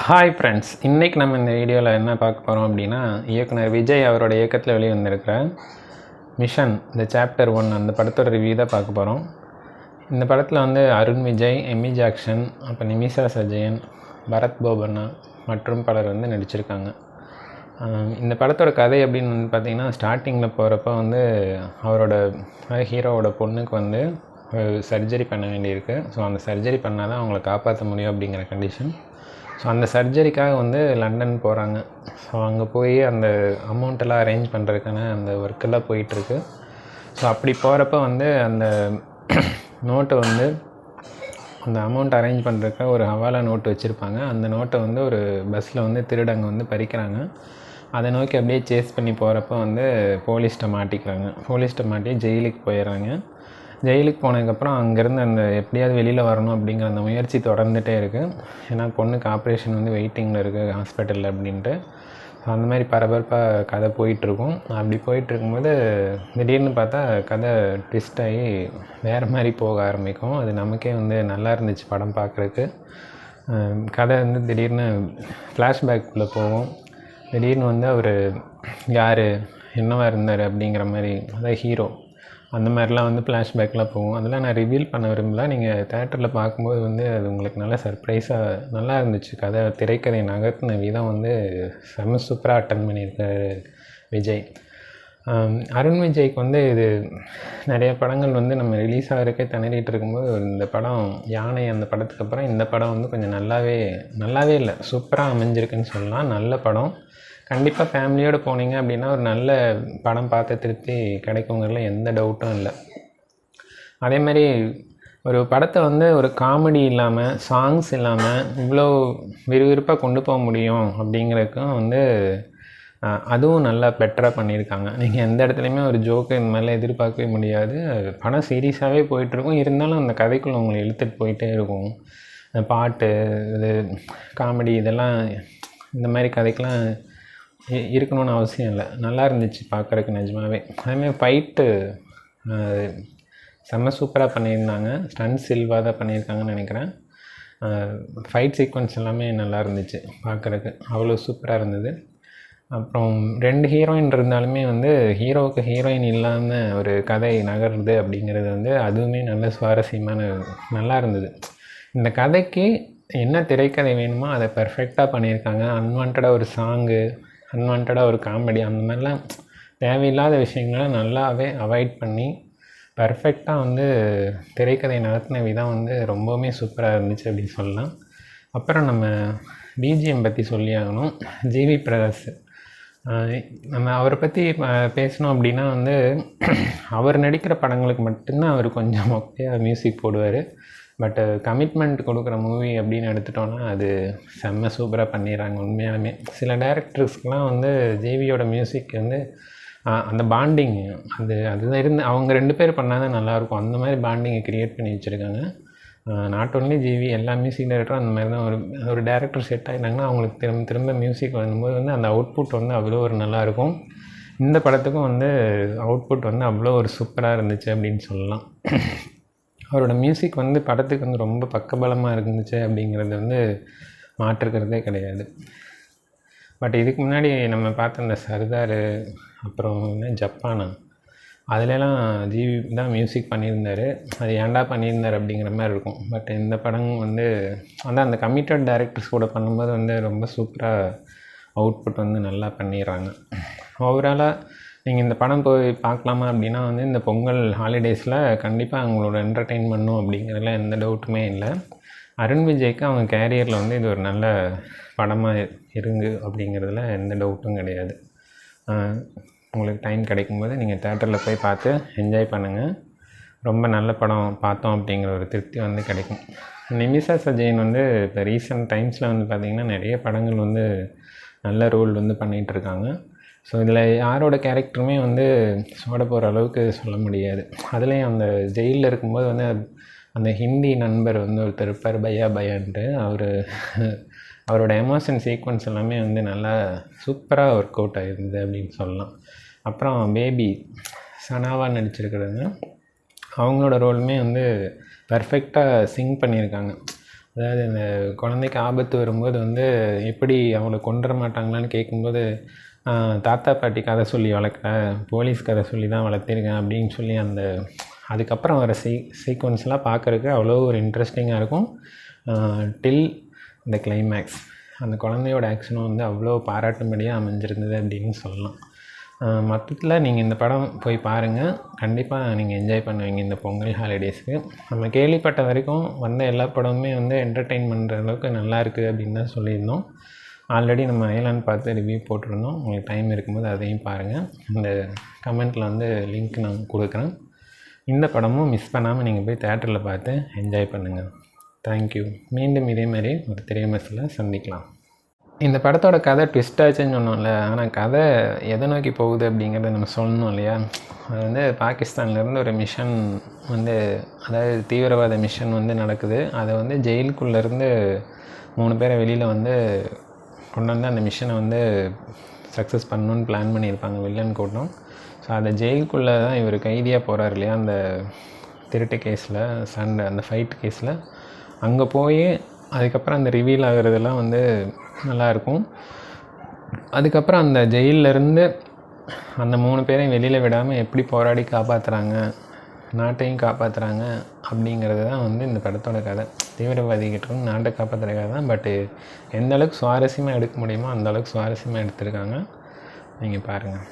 Hi friends, இன்றைக்கி நம்ம இந்த வீடியோவில் என்ன பார்க்க போகிறோம் அப்படின்னா, இயக்குனர் விஜய் அவரோட இயக்கத்தில் வெளிவந்திருக்கிற மிஷன் த சாப்டர் 1 அந்த படத்தோட ரிவ்யூ தான் பார்க்க போகிறோம். இந்த படத்தில் வந்து அருண் விஜய், எமி ஜாக்சன், அப்புறம் நிமிஷா சஜயன், பரத் போபண்ணா மற்றும் பலர் வந்து நடிச்சிருக்காங்க. இந்த படத்தோட கதை அப்படின்னு வந்து பார்த்திங்கன்னா, ஸ்டார்டிங்கில் போகிறப்ப வந்து அவரோட ஹீரோவோட பொண்ணுக்கு வந்து சர்ஜரி பண்ண வேண்டியிருக்கு. ஸோ அந்த சர்ஜரி பண்ணால் தான் அவங்கள காப்பாற்ற முடியும் அப்படிங்கிற கண்டிஷன். ஸோ அந்த சர்ஜரிக்காக வந்து லண்டன் போகிறாங்க. ஸோ அங்கே போய் அந்த அமௌண்ட்டெல்லாம் அரேஞ்ச் பண்ணுறதுக்கான அந்த ஒர்க்கெல்லாம் போயிட்டுருக்கு. ஸோ அப்படி போகிறப்ப வந்து அந்த நோட்டை வந்து அந்த அமௌண்ட் அரேஞ்ச் பண்ணுறதுக்காக ஒரு ஹவாலா நோட்டு வச்சுருப்பாங்க. அந்த நோட்டை வந்து ஒரு பஸ்ஸில் வந்து திருடங்க வந்து பறிக்கிறாங்க. அதை நோக்கி அப்படியே சேஸ் பண்ணி போகிறப்ப வந்து போலீஸ்கிட்ட மாட்டிக்கிறாங்க. போலீஸ்கிட்ட மாட்டி ஜெயிலுக்கு போயிடுறாங்க. ஜெயிலுக்கு போனதுக்கப்புறம் அங்கேருந்து அந்த எப்படியாவது வெளியில் வரணும் அப்படிங்கிற அந்த முயற்சி தொடர்ந்துகிட்டே இருக்குது. ஏன்னா பொண்ணுக்கு ஆப்ரேஷன் வந்து வெயிட்டிங்கில் இருக்குது ஹாஸ்பிட்டலில் அப்படின்ட்டு. அந்த மாதிரி பரபரப்பாக கதை போயிட்டுருக்கும். அப்படி போயிட்டுருக்கும்போது திடீர்னு பார்த்தா கதை ட்விஸ்ட் ஆகி வேறு மாதிரி போக ஆரம்பிக்கும். அது நமக்கே வந்து நல்லா இருந்துச்சு படம் பார்க்குறதுக்கு. கதை வந்து திடீர்னு ஃப்ளாஷ்பேக்குள்ளே போகும். திடீர்னு வந்து அவர் யார், என்னவா இருந்தார் அப்படிங்கிற மாதிரி, அதாவது ஹீரோ, அந்த மாதிரிலாம் வந்து ஃப்ளாஷ்பேக்லாம் போகும். அதெல்லாம் நான் ரிவீல் பண்ண விரும்பல. நீங்கள் தேட்டரில் பார்க்கும்போது வந்து அது உங்களுக்கு நல்லா சர்ப்ரைஸாக நல்லா இருந்துச்சு. கதை திரைக்கதை நகர்த்தின விதம் வந்து செம்ம சூப்பராக அட்டன் பண்ணியிருக்காரு விஜய். அருண் விஜய்க்கு வந்து இது நிறைய படங்கள் வந்து நம்ம ரிலீஸ் ஆகிறதுக்கே திணறிட்டு இருக்கும்போது இந்த படம் யானை, அந்த படத்துக்கு அப்புறம் இந்த படம் வந்து கொஞ்சம் நல்லாவே இல்லை, சூப்பராக அமைஞ்சிருக்குன்னு சொல்லலாம். நல்ல படம். கண்டிப்பாக ஃபேமிலியோடு போனீங்க அப்படின்னா ஒரு நல்ல படம் பார்த்து திருப்தி கிடைக்குங்கிறதுல எந்த டவுட்டும் இல்லை. அதேமாதிரி ஒரு படத்தை வந்து ஒரு காமெடி இல்லாமல், சாங்ஸ் இல்லாமல் இவ்வளோ விறுவிறுப்பாக கொண்டு போக முடியும் அப்படிங்கிறதுக்கும் வந்து அதுவும் நல்லா பெட்டராக பண்ணியிருக்காங்க. நீங்கள் எந்த இடத்துலையுமே ஒரு ஜோக்கு இந்த மாதிரிலாம் எதிர்பார்க்கவே முடியாது. படம் சீரியஸாகவே போயிட்டுருக்கும். இருந்தாலும் அந்த கதைக்குள்ளே உங்களை இழுத்துட்டு போயிட்டே இருக்கும். பாட்டு, இது காமெடி, இதெல்லாம் இந்த மாதிரி கதைக்கெலாம் இருக்கணும்னு அவசியம் இல்லை. நல்லா இருந்துச்சு பார்க்குறதுக்கு நிஜமாகவே. அதேமாதிரி ஃபைட்டு செம்ம சூப்பராக பண்ணியிருந்தாங்க. ஸ்டன்ட் சில்வா தான் பண்ணியிருக்காங்கன்னு நினைக்கிறேன். ஃபைட் சீக்வன்ஸ் எல்லாமே நல்லா இருந்துச்சு பார்க்குறதுக்கு, அவ்வளோ சூப்பராக இருந்தது. அப்புறம் 2 ஹீரோயின் இருந்தாலுமே வந்து ஹீரோவுக்கு ஹீரோயின் இல்லாமல் ஒரு கதை நகருது அப்படிங்கிறது வந்து அதுவுமே நல்ல சுவாரஸ்யமான நல்லா இருந்தது. இந்த கதைக்கு என்ன திரைக்கதை வேணுமோ அதை பர்ஃபெக்டாக பண்ணியிருக்காங்க. அன்வான்டாக ஒரு சாங்கு, அன்வான்டாக ஒரு காமெடி, அந்த மாதிரிலாம் தேவையில்லாத விஷயங்கள்லாம் நல்லாவே அவாய்ட் பண்ணி பர்ஃபெக்டாக வந்து திரைக்கதை நடத்தின விதம் வந்து ரொம்பவுமே சூப்பராக இருந்துச்சு அப்படின்னு சொல்லலாம். அப்புறம் நம்ம பிஜிஎம் பற்றி சொல்லி ஆகணும். ஜிவி பிரகாஷ், நம்ம அவரை பற்றி பேசணும் அப்படின்னா வந்து அவர் நடிக்கிற படங்களுக்கு மட்டும்தான் அவர் கொஞ்சம் மொக்கையாக மியூசிக் போடுவார். பட் கமிட்மெண்ட் கொடுக்குற மூவி அப்படின்னு எடுத்துட்டோன்னா அது செம்ம சூப்பராக பண்ணிடுறாங்க உண்மையாலுமே. சில டைரக்டர்ஸ்க்கெலாம் வந்து ஜேவியோட மியூசிக் வந்து அந்த பாண்டிங் அதுதான் இருந்து அவங்க 2 பேர் பண்ணால் தான் நல்லாயிருக்கும். அந்த மாதிரி பாண்டிங்கை க்ரியேட் பண்ணி வச்சுருக்காங்க. நாட் ஒன்லி ஜிவி, எல்லா மியூசிக் டைரக்டரும் அந்த மாதிரி தான். ஒரு டேரக்டர் செட் ஆகிட்டாங்கன்னா அவங்களுக்கு திரும்ப மியூசிக் வரும்போது வந்து அந்த அவுட்புட் வந்து அவ்வளோ ஒரு நல்லாயிருக்கும். இந்த படத்துக்கும் வந்து அவுட்புட் வந்து அவ்வளோ ஒரு சூப்பராக இருந்துச்சு அப்படின்னு சொல்லலாம். அவரோட மியூசிக் வந்து படத்துக்கு வந்து ரொம்ப பக்கபலமாக இருந்துச்சு அப்படிங்கிறது வந்து மாற்றுக்கிறதே கிடையாது. பட் இதுக்கு முன்னாடி நம்ம பார்த்த அந்த சர்தார், அப்புறம் ஜப்பானா, அதிலலாம் ஜிவி தான் மியூசிக் பண்ணியிருந்தார். அது ஏன்டா பண்ணியிருந்தார் அப்படிங்கிற மாதிரி இருக்கும். பட் இந்த படம் வந்து அந்த கமிட்டட் டைரக்டர்ஸ் கூட பண்ணும்போது வந்து ரொம்ப சூப்பராக அவுட்புட் வந்து நல்லா பண்ணிடுறாங்க. ஓவராலாக நீங்கள் இந்த படம் போய் பார்க்கலாமா அப்படின்னா வந்து இந்த பொங்கல் ஹாலிடேஸில் கண்டிப்பாக அவங்களோட என்டர்டெயின் பண்ணும் அப்படிங்கிறதுல எந்த டவுட்டுமே இல்லை. அருண் விஜய்க்கு அவங்க கேரியரில் வந்து இது ஒரு நல்ல படமாக இருங்கு அப்படிங்கிறதுல எந்த டவுட்டும் கிடையாது. உங்களுக்கு டைம் கிடைக்கும்போது நீங்கள் தேட்டரில் போய் பார்த்து என்ஜாய் பண்ணுங்கள். ரொம்ப நல்ல படம் பார்த்தோம் அப்படிங்கிற ஒரு திருப்தி வந்து கிடைக்கும். நிமிஷா சஜயன் வந்து இப்போ ரீசெண்ட் டைம்ஸில் வந்து பார்த்திங்கன்னா நிறைய படங்கள் வந்து நல்ல ரோல் வந்து பண்ணிகிட்ருக்காங்க. ஸோ இதில் யாரோட கேரக்டருமே வந்து சோட போகிற அளவுக்கு சொல்ல முடியாது. அதுலேயும் அந்த ஜெயிலில் இருக்கும்போது வந்து அந்த ஹிந்தி நண்பர் வந்து ஒருத்தர் இருப்பார், பையான்ட்டு, அவரோட எமோஷன் சீக்வன்ஸ் எல்லாமே வந்து நல்லா சூப்பராக ஒர்க் அவுட் ஆகிருந்தது அப்படின்னு சொல்லலாம். அப்புறம் பேபி சனாவா நடிச்சிருக்கிறவங்க, அவங்களோட ரோலுமே வந்து பர்ஃபெக்டாக சிங் பண்ணியிருக்காங்க. அதாவது இந்த குழந்தைக்கு ஆபத்து வரும்போது வந்து எப்படி அவளை கொண்டுற மாட்டாங்களான்னு கேட்கும்போது தாத்தா பாட்டி கதை சொல்லி வளர்க்கல, போலீஸ் கதை சொல்லி தான் வளர்த்திருக்கேன் அப்படின்னு சொல்லி அந்த அதுக்கப்புறம் வர சீக்வன்ஸ்லாம் பார்க்குறக்கு அவ்வளோ ஒரு இன்ட்ரெஸ்டிங்காக இருக்கும். டில் இந்த கிளைமேக்ஸ் அந்த குழந்தையோட ஆக்ஷனும் வந்து அவ்வளோ பாராட்டும்படியாக அமைஞ்சிருந்தது அப்படின்னு சொல்லலாம். மொத்தத்தில் நீங்கள் இந்த படம் போய் பாருங்கள், கண்டிப்பாக நீங்கள் என்ஜாய் பண்ணுவீங்க இந்த பொங்கல் ஹாலிடேஸ்க்கு. நம்ம கேள்விப்பட்ட வரைக்கும் வந்த எல்லா படமுமே வந்து என்டர்டெயின் பண்ணுற அளவுக்கு நல்லாயிருக்கு அப்படின்னு தான் சொல்லியிருந்தோம். ஆல்ரெடி நம்ம அயலான் பார்த்து ரிவ்யூ போட்டிருந்தோம். உங்களுக்கு டைம் இருக்கும்போது அதையும் பாருங்கள். இந்த கமெண்ட்டில் வந்து லிங்க் நான் கொடுக்குறேன். இந்த படமும் மிஸ் பண்ணாமல் நீங்கள் போய் தேட்டரில் பார்த்து என்ஜாய் பண்ணுங்கள். தேங்க்யூ. மீண்டும் இதே மாதிரி ஒரு திரையரங்கில் சந்திக்கலாம். இந்த படத்தோட கதை ட்விஸ்ட் ஆச்சுன்னு சொன்னோம்ல, ஆனால் கதை எதை நோக்கி போகுது அப்படிங்கிறத நம்ம சொல்லணும் இல்லையா? அது வந்து பாகிஸ்தான்லேருந்து ஒரு மிஷன் வந்து, அதாவது தீவிரவாத மிஷன் வந்து நடக்குது. அதை வந்து ஜெயிலுக்குள்ளேருந்து 3 பேரை வெளியில் வந்து கொண்டு வந்து அந்த மிஷனை வந்து சக்ஸஸ் பண்ணணுன்னு பிளான் பண்ணியிருப்பாங்க வில்லன் கூட்டம். ஸோ அந்த ஜெயிலுக்குள்ளே தான் இவர் கைதியாக போகிறார் இல்லையா, அந்த திருட்டு கேஸில், சண்டை அந்த ஃபைட் கேஸில். அங்கே போய் அதுக்கப்புறம் அந்த ரிவீல் ஆகிறதெல்லாம் வந்து நல்லாயிருக்கும். அதுக்கப்புறம் அந்த ஜெயிலிருந்து அந்த 3 பேரையும் வெளியில் விடாமல் எப்படி போராடி காப்பாற்றுறாங்க, நாட்டையும் காப்பாற்றுறாங்க அப்படிங்கிறது தான் வந்து இந்த படத்தோட கதை. தீவிரவாதிகிட்ட நாட்டை காப்பாற்றுற கதை தான். பட்டு எந்த அளவுக்கு சுவாரஸ்யமாக எடுக்க முடியுமோ அந்த அளவுக்கு சுவாரஸ்யமாக எடுத்திருக்காங்க. நீங்கள் பாருங்கள்.